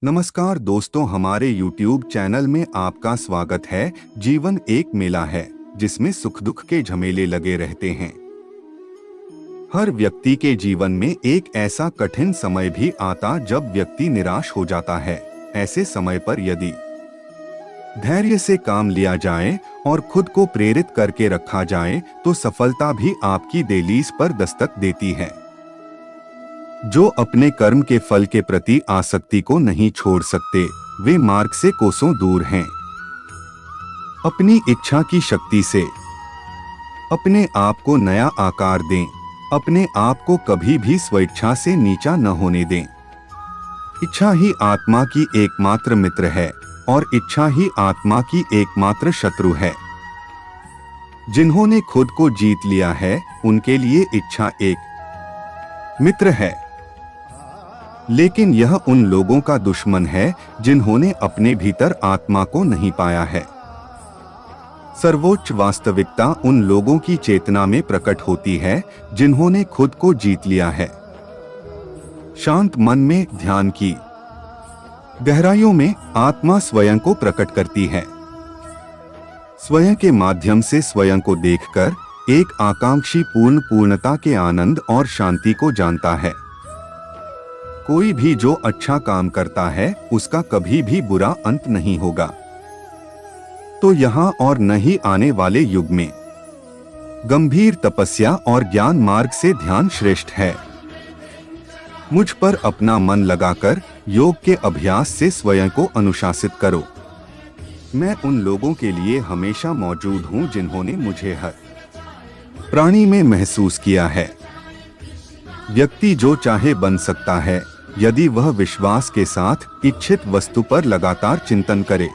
नमस्कार दोस्तों, हमारे YouTube चैनल में आपका स्वागत है। जीवन एक मेला है जिसमें सुख दुख के झमेले लगे रहते हैं। हर व्यक्ति के जीवन में एक ऐसा कठिन समय भी आता जब व्यक्ति निराश हो जाता है। ऐसे समय पर यदि धैर्य से काम लिया जाए और खुद को प्रेरित करके रखा जाए तो सफलता भी आपकी दहलीज पर दस्तक देती है। जो अपने कर्म के फल के प्रति आसक्ति को नहीं छोड़ सकते, वे मार्ग से कोसों दूर हैं। अपनी इच्छा की शक्ति से अपने आप को नया आकार दें। अपने आप को कभी भी स्वेच्छा से नीचा न होने दें। इच्छा ही आत्मा की एकमात्र मित्र है और इच्छा ही आत्मा की एकमात्र शत्रु है। जिन्होंने खुद को जीत लिया है, उनके लिए इच्छा एक मित्र है, लेकिन यह उन लोगों का दुश्मन है जिन्होंने अपने भीतर आत्मा को नहीं पाया है। सर्वोच्च वास्तविकता उन लोगों की चेतना में प्रकट होती है जिन्होंने खुद को जीत लिया है। शांत मन में ध्यान की गहराइयों में आत्मा स्वयं को प्रकट करती है। स्वयं के माध्यम से स्वयं को देखकर एक आकांक्षी पूर्णता के आनंद और शांति को जानता है। कोई भी जो अच्छा काम करता है उसका कभी भी बुरा अंत नहीं होगा। तो यहाँ और न ही आने वाले युग में गंभीर तपस्या और ज्ञान मार्ग से ध्यान श्रेष्ठ है। मुझ पर अपना मन लगाकर योग के अभ्यास से स्वयं को अनुशासित करो। मैं उन लोगों के लिए हमेशा मौजूद हूँ जिन्होंने मुझे हर प्राणी में महसूस किया है। व्यक्ति जो चाहे बन सकता है यदि वह विश्वास के साथ इच्छित वस्तु पर लगातार चिंतन करे।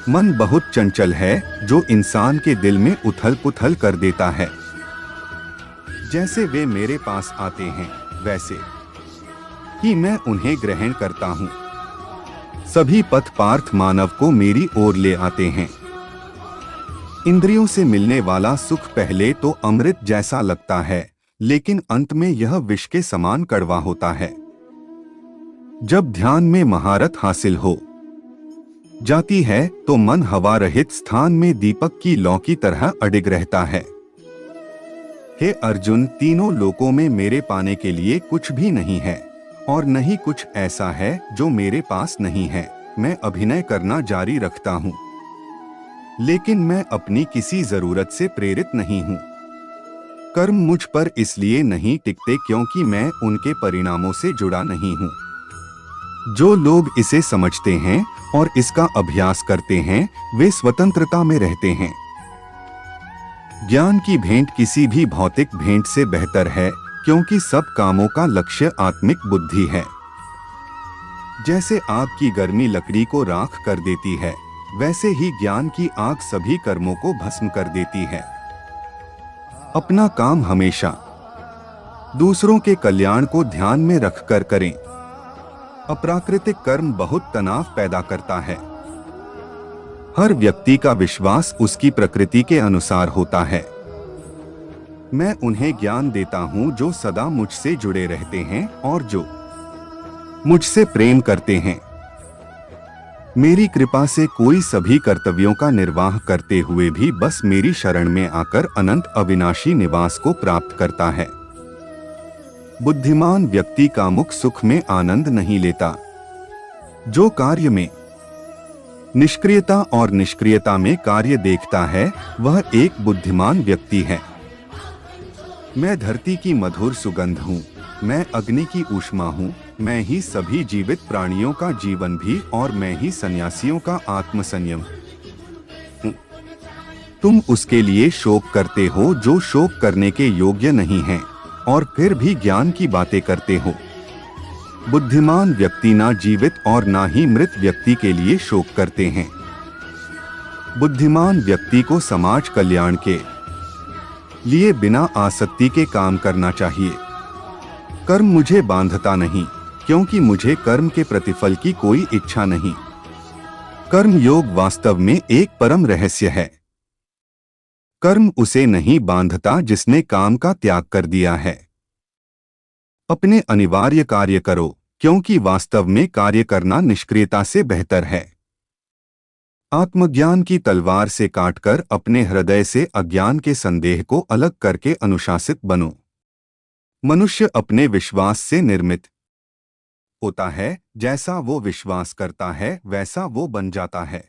मन बहुत चंचल है जो इंसान के दिल में उथल पुथल कर देता है। जैसे वे मेरे पास आते हैं वैसे ही मैं उन्हें ग्रहण करता हूँ। सभी पथ पार्थ मानव को मेरी ओर ले आते हैं। इंद्रियों से मिलने वाला सुख पहले तो अमृत जैसा लगता है, लेकिन अंत में यह विष के समान कड़वा होता है। जब ध्यान में महारत हासिल हो जाती है तो मन हवा रहित स्थान में दीपक की लौ की तरह अडिग रहता है। हे अर्जुन, तीनों लोकों में मेरे पाने के लिए कुछ भी नहीं है और नहीं कुछ ऐसा है जो मेरे पास नहीं है। मैं अभिनय करना जारी रखता हूँ, लेकिन मैं अपनी किसी जरूरत से प्रेरित नहीं हूँ। कर्म मुझ पर इसलिए नहीं टिकते क्योंकि मैं उनके परिणामों से जुड़ा नहीं हूँ। जो लोग इसे समझते हैं और इसका अभ्यास करते हैं, वे स्वतंत्रता में रहते हैं। ज्ञान की भेंट किसी भी भौतिक भेंट से बेहतर है क्योंकि सब कामों का लक्ष्य आत्मिक बुद्धि है। जैसे आग की गर्मी लकड़ी को राख कर देती है, वैसे ही ज्ञान की आग सभी कर्मों को भस्म कर देती है। अपना काम हमेशा दूसरों के कल्याण को ध्यान में रखकर करें। अप्राकृतिक कर्म बहुत तनाव पैदा करता है। हर व्यक्ति का विश्वास उसकी प्रकृति के अनुसार होता है। मैं उन्हें ज्ञान देता हूँ जो सदा मुझसे जुड़े रहते हैं और जो मुझसे प्रेम करते हैं। मेरी कृपा से कोई सभी कर्तव्यों का निर्वाह करते हुए भी बस मेरी शरण में आकर अनंत अविनाशी निवास को प्राप्त करता है। बुद्धिमान व्यक्ति कामुक सुख में आनंद नहीं लेता। जो कार्य में निष्क्रियता और निष्क्रियता में कार्य देखता है, वह एक बुद्धिमान व्यक्ति है। मैं धरती की मधुर सुगंध हूँ, मैं अग्नि की ऊष्मा हूँ, मैं ही सभी जीवित प्राणियों का जीवन भी और मैं ही सन्यासियों का आत्मसंयम हूँ। तुम उसके लिए शोक करते हो जो शोक करने के योग्य नहीं है और फिर भी ज्ञान की बातें करते हो। बुद्धिमान व्यक्ति ना जीवित और ना ही मृत व्यक्ति के लिए शोक करते हैं। बुद्धिमान व्यक्ति को समाज कल्याण के लिए बिना आसक्ति के काम करना चाहिए। कर्म मुझे बांधता नहीं क्योंकि मुझे कर्म के प्रतिफल की कोई इच्छा नहीं। कर्म योग वास्तव में एक परम रहस्य है। कर्म उसे नहीं बांधता जिसने काम का त्याग कर दिया है। अपने अनिवार्य कार्य करो, क्योंकि वास्तव में कार्य करना निष्क्रियता से बेहतर है। आत्मज्ञान की तलवार से काटकर अपने हृदय से अज्ञान के संदेह को अलग करके अनुशासित बनो। मनुष्य अपने विश्वास से निर्मित होता है, जैसा वो विश्वास करता है वैसा वो बन जाता है।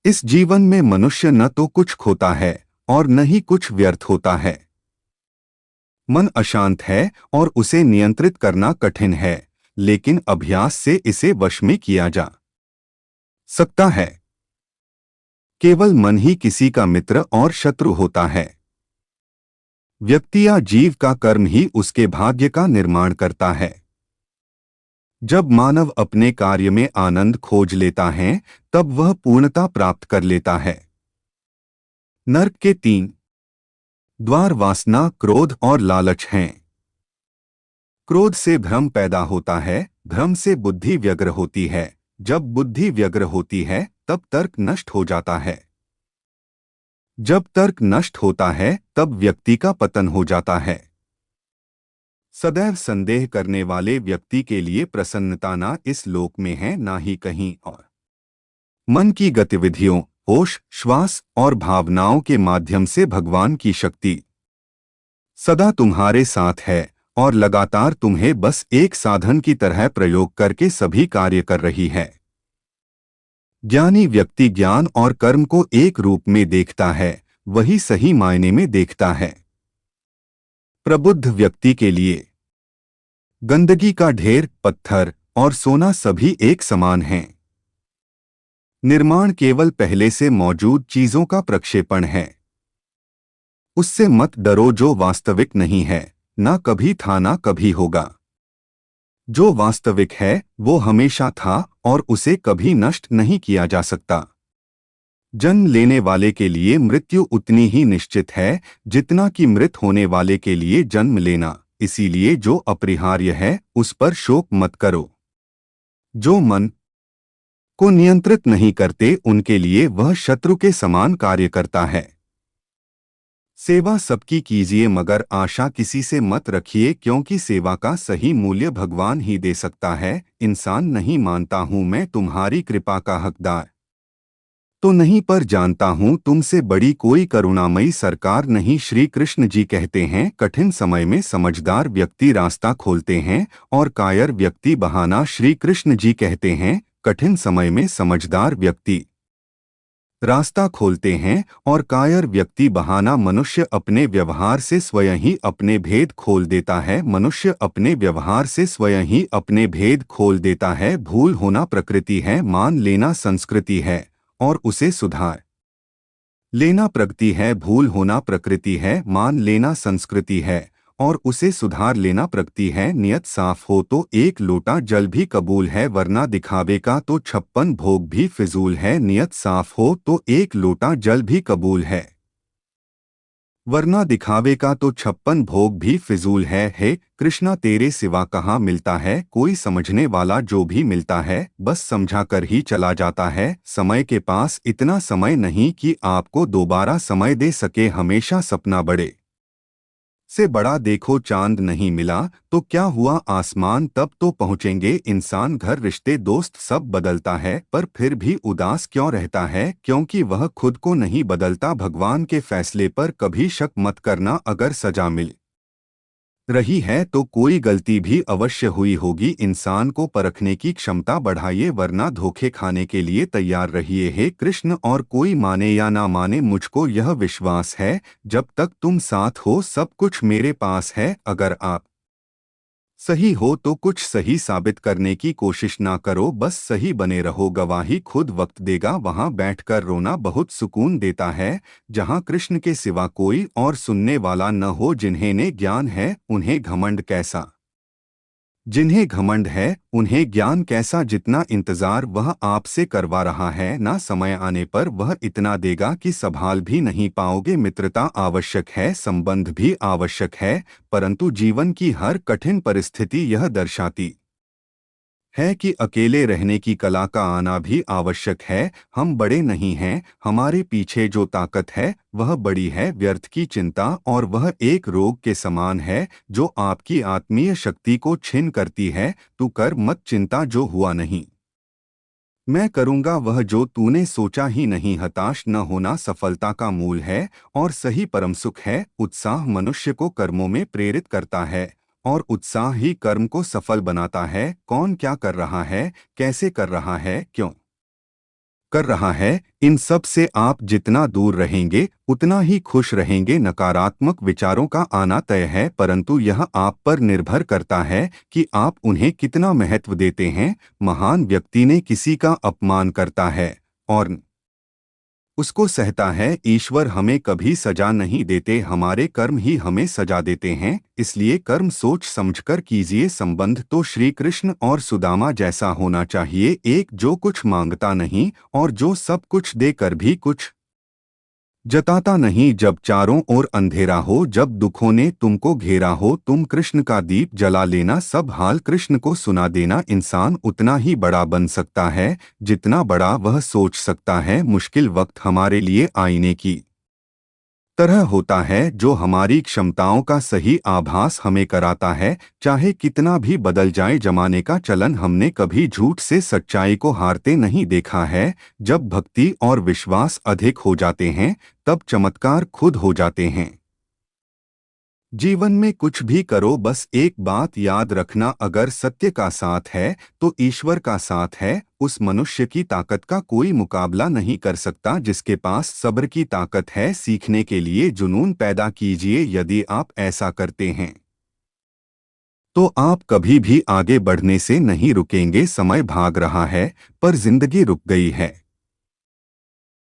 इस जीवन में मनुष्य न तो कुछ खोता है और न ही कुछ व्यर्थ होता है। मन अशांत है और उसे नियंत्रित करना कठिन है, लेकिन अभ्यास से इसे वश में किया जा सकता है। केवल मन ही किसी का मित्र और शत्रु होता है। व्यक्ति या जीव का कर्म ही उसके भाग्य का निर्माण करता है। जब मानव अपने कार्य में आनंद खोज लेता है, तब वह पूर्णता प्राप्त कर लेता है। नर्क के 3 द्वार वासना, क्रोध और लालच हैं। क्रोध से भ्रम पैदा होता है, भ्रम से बुद्धि व्यग्र होती है, जब बुद्धि व्यग्र होती है तब तर्क नष्ट हो जाता है। जब तर्क नष्ट होता है तब व्यक्ति का पतन हो जाता है। सदैव संदेह करने वाले व्यक्ति के लिए प्रसन्नता ना इस लोक में है ना ही कहीं और। मन की गतिविधियों, होश, श्वास और भावनाओं के माध्यम से भगवान की शक्ति सदा तुम्हारे साथ है और लगातार तुम्हें बस एक साधन की तरह प्रयोग करके सभी कार्य कर रही है। ज्ञानी व्यक्ति ज्ञान और कर्म को एक रूप में देखता है, वही सही मायने में देखता है। प्रबुद्ध व्यक्ति के लिए गंदगी का ढेर, पत्थर और सोना सभी एक समान हैं। निर्माण केवल पहले से मौजूद चीजों का प्रक्षेपण है। उससे मत डरो जो वास्तविक नहीं है, ना कभी था ना कभी होगा। जो वास्तविक है वो हमेशा था और उसे कभी नष्ट नहीं किया जा सकता। जन्म लेने वाले के लिए मृत्यु उतनी ही निश्चित है जितना कि मृत होने वाले के लिए जन्म लेना, इसीलिए जो अपरिहार्य है उस पर शोक मत करो। जो मन को नियंत्रित नहीं करते उनके लिए वह शत्रु के समान कार्य करता है। सेवा सबकी कीजिए मगर आशा किसी से मत रखिए, क्योंकि सेवा का सही मूल्य भगवान ही दे सकता है। इंसान नहीं मानता हूं मैं तुम्हारी कृपा का हकदार तो नहीं, पर जानता हूं तुमसे बड़ी कोई करुणामयी सरकार नहीं। श्री कृष्ण जी कहते हैं, कठिन समय में समझदार व्यक्ति रास्ता खोलते हैं और कायर व्यक्ति बहाना। श्री कृष्ण जी कहते हैं, कठिन समय में समझदार व्यक्ति रास्ता खोलते हैं और कायर व्यक्ति बहाना। मनुष्य अपने व्यवहार से स्वयं ही अपने भेद खोल देता है। मनुष्य अपने व्यवहार से स्वयं ही अपने भेद खोल देता है। भूल होना प्रकृति है, मान लेना संस्कृति है और उसे सुधार लेना प्रगति है। भूल होना प्रकृति है, मान लेना संस्कृति है और उसे सुधार लेना प्रगति है। नियत साफ हो तो एक लोटा जल भी कबूल है, वरना दिखावे का तो 56 भोग भी फिजूल है। नियत साफ हो तो एक लोटा जल भी कबूल है, वरना दिखावे का तो 56 भोग भी फिजूल है। हे कृष्णा, तेरे सिवा कहाँ मिलता है कोई समझने वाला? जो भी मिलता है बस समझा कर ही चला जाता है। समय के पास इतना समय नहीं कि आपको दोबारा समय दे सके। हमेशा सपना बड़े से बड़ा देखो, चांद नहीं मिला तो क्या हुआ, आसमान तब तो पहुँचेंगे। इंसान, घर, रिश्ते, दोस्त सब बदलता है, पर फिर भी उदास क्यों रहता है? क्योंकि वह खुद को नहीं बदलता। भगवान के फैसले पर कभी शक मत करना। अगर सजा मिल रही है तो कोई गलती भी अवश्य हुई होगी। इंसान को परखने की क्षमता बढ़ाइए, वरना धोखे खाने के लिए तैयार रहिए। हे कृष्ण, और कोई माने या ना माने, मुझको यह विश्वास है जब तक तुम साथ हो सब कुछ मेरे पास है। अगर आप सही हो तो कुछ सही साबित करने की कोशिश ना करो, बस सही बने रहो। गवाही खुद वक्त देगा। वहां बैठकर रोना बहुत सुकून देता है, जहां कृष्ण के सिवा कोई और सुनने वाला न हो। जिन्हें ने ज्ञान है उन्हें घमंड कैसा, जिन्हें घमंड है उन्हें ज्ञान कैसा। जितना इंतजार वह आपसे करवा रहा है, ना समय आने पर वह इतना देगा कि संभाल भी नहीं पाओगे। मित्रता आवश्यक है, संबंध भी आवश्यक है, परंतु जीवन की हर कठिन परिस्थिति यह दर्शाती है कि अकेले रहने की कला का आना भी आवश्यक है। हम बड़े नहीं हैं, हमारे पीछे जो ताकत है वह बड़ी है। व्यर्थ की चिंता और वह एक रोग के समान है जो आपकी आत्मीय शक्ति को छीन करती है। तू कर मत चिंता जो हुआ नहीं, मैं करूँगा वह जो तूने सोचा ही नहीं। हताश न होना सफलता का मूल है और सही परम सुख है। उत्साह मनुष्य को कर्मों में प्रेरित करता है और उत्साह ही कर्म को सफल बनाता है। कौन क्या कर रहा है, कैसे कर रहा है, क्यों कर रहा है, इन सब से आप जितना दूर रहेंगे उतना ही खुश रहेंगे। नकारात्मक विचारों का आना तय है, परंतु यह आप पर निर्भर करता है कि आप उन्हें कितना महत्व देते हैं। महान व्यक्ति ने किसी का अपमान करता है और उसको सहता है। ईश्वर हमें कभी सजा नहीं देते, हमारे कर्म ही हमें सजा देते हैं। इसलिए कर्म सोच समझकर कीजिए। संबंध तो श्री कृष्ण और सुदामा जैसा होना चाहिए, एक जो कुछ मांगता नहीं और जो सब कुछ देकर भी कुछ जताता नहीं। जब चारों ओर अंधेरा हो, जब दुखों ने तुमको घेरा हो, तुम कृष्ण का दीप जला लेना, सब हाल कृष्ण को सुना देना। इंसान उतना ही बड़ा बन सकता है जितना बड़ा वह सोच सकता है। मुश्किल वक्त हमारे लिए आईने की तरह होता है जो हमारी क्षमताओं का सही आभास हमें कराता है। चाहे कितना भी बदल जाए जमाने का चलन, हमने कभी झूठ से सच्चाई को हारते नहीं देखा है। जब भक्ति और विश्वास अधिक हो जाते हैं तब चमत्कार खुद हो जाते हैं। जीवन में कुछ भी करो, बस एक बात याद रखना, अगर सत्य का साथ है तो ईश्वर का साथ है। उस मनुष्य की ताकत का कोई मुकाबला नहीं कर सकता जिसके पास सब्र की ताकत है। सीखने के लिए जुनून पैदा कीजिए, यदि आप ऐसा करते हैं तो आप कभी भी आगे बढ़ने से नहीं रुकेंगे। समय भाग रहा है पर जिंदगी रुक गई है।